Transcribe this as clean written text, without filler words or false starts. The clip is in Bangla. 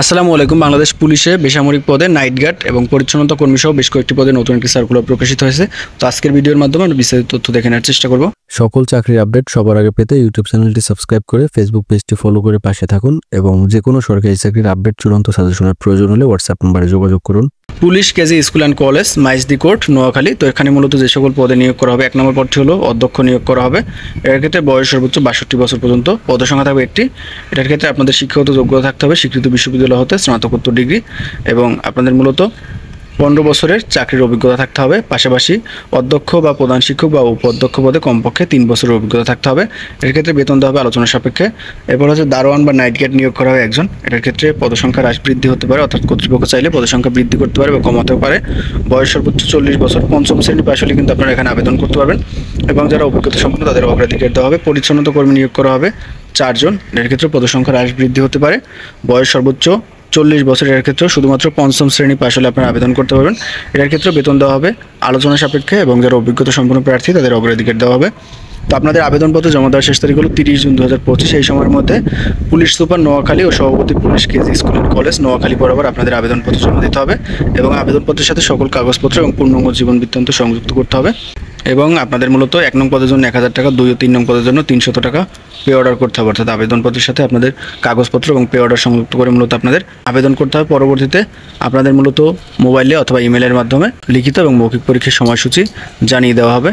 আসসালামু আলাইকুম। বাংলাদেশ পুলিশে বেসামরিক পদে নাইট গার্ড এবং পরিচ্ছন্নতা কর্মী সহ বেশ কয়েকটি পদে নতুন একটি সার্কুলার প্রকাশিত হয়েছে। তো আজকের ভিডিওর মাধ্যমে আমরা বিস্তারিত তথ্য দেখে নেওয়ার চেষ্টা করব। সকল চাকরির আপডেট সবার আগে পেতে ইউটিউব চ্যানেলটি সাবস্ক্রাইব করে ফেসবুক পেজটি ফলো করে পাশে থাকুন এবং যে কোনো সরকারি চাকরির আপডেট চূড়ান্ত সাজেশনের প্রয়োজন হলে হোয়াটসঅ্যাপ নম্বরে যোগাযোগ করুন। Police KG school and college, Maijdee court, Noakhali. তো এখানে মূলত যে সকল পদে নিয়োগ করা হবে, 1 নম্বর পদটি হলো অধ্যক্ষ নিয়োগ করা হবে। এর ক্ষেত্রে বয়স সর্বোচ্চ 62 বছর পর্যন্ত, পদসংখ্যা থাকবে একটি। এটার ক্ষেত্রে আপনাদের শিক্ষাগত যোগ্যতা থাকতে হবে স্বীকৃত বিশ্ববিদ্যালয় হতে স্নাতকোত্তর ডিগ্রি, এবং আপনাদের মূলত 15 বছরের চাকরির অভিজ্ঞতা থাকতে হবে। পাশাপাশি অধ্যক্ষ বা প্রধান শিক্ষক বা উপাধ্যক্ষ পদে কমপক্ষে 3 বছরের অভিজ্ঞতা থাকতে হবে। এর ক্ষেত্রে বেতন দেওয়া হবে আলোচনা সাপেক্ষে। এরপর হচ্ছে দারোয়ান বা নাইট গার্ড নিয়োগ করা হয় একজন। এটার ক্ষেত্রে পদসংখ্যা হ্রাস বৃদ্ধি হতে পারে, অর্থাৎ কর্তৃপক্ষ চাইলে পদসংখ্যা বৃদ্ধি করতে পারে বা কমাতেও পারে। বয়স সর্বোচ্চ 40 বছর, পঞ্চম শ্রেণী পাশ হলে কিন্তু আপনারা এখানে আবেদন করতে পারবেন, এবং যারা অভিজ্ঞতা সম্পন্ন তাদের অগ্রাধিকার দেওয়া হবে। পরিচ্ছন্নতা কর্মী নিয়োগ করা হবে 4 জন। এর ক্ষেত্রে পদসংখ্যা হ্রাস বৃদ্ধি হতে পারে। বয়স সর্বোচ্চ 40 বছরের ক্ষেত্রে শুধুমাত্র পঞ্চম শ্রেণী পাশ হলে আপনারা আবেদন করতে পারবেন। এর ক্ষেত্রে বেতন দেওয়া হবে আলোচনা সাপেক্ষে, এবং যারা অভিজ্ঞতা সম্পন্ন প্রার্থী তাদের অগ্রাধিকার দেওয়া হবে। তো আপনাদের আবেদনপত্র জমা দেওয়ার শেষ তারিখ হলো 30 জুন 2025। এই সময়ের মধ্যে পুলিশ সুপার নোয়াখালী ও সভাপতি police KG school and college Noakhali বরাবর আপনাদের আবেদনপত্র জমা দিতে হবে, এবং আবেদনপত্রের সাথে সকল কাগজপত্র এবং পূর্ণাঙ্গ জীবন বৃত্তান্ত সংযুক্ত করতে হবে। এবং আপনাদের মূলত 1 নং পদের জন্য 1000 টাকা, 2 ও 3 নং পদের জন্য 300 টাকা পে অর্ডার করতে হবে। অর্থাৎ আবেদনপত্রের সাথে আপনাদের কাগজপত্র এবং পে অর্ডার সংযুক্ত করে মূলত আপনাদের আবেদন করতে হবে। পরবর্তীতে আপনাদের মূলত মোবাইলে অথবা ইমেলের মাধ্যমে লিখিত এবং মৌখিক পরীক্ষার সময়সূচি জানিয়ে দেওয়া হবে।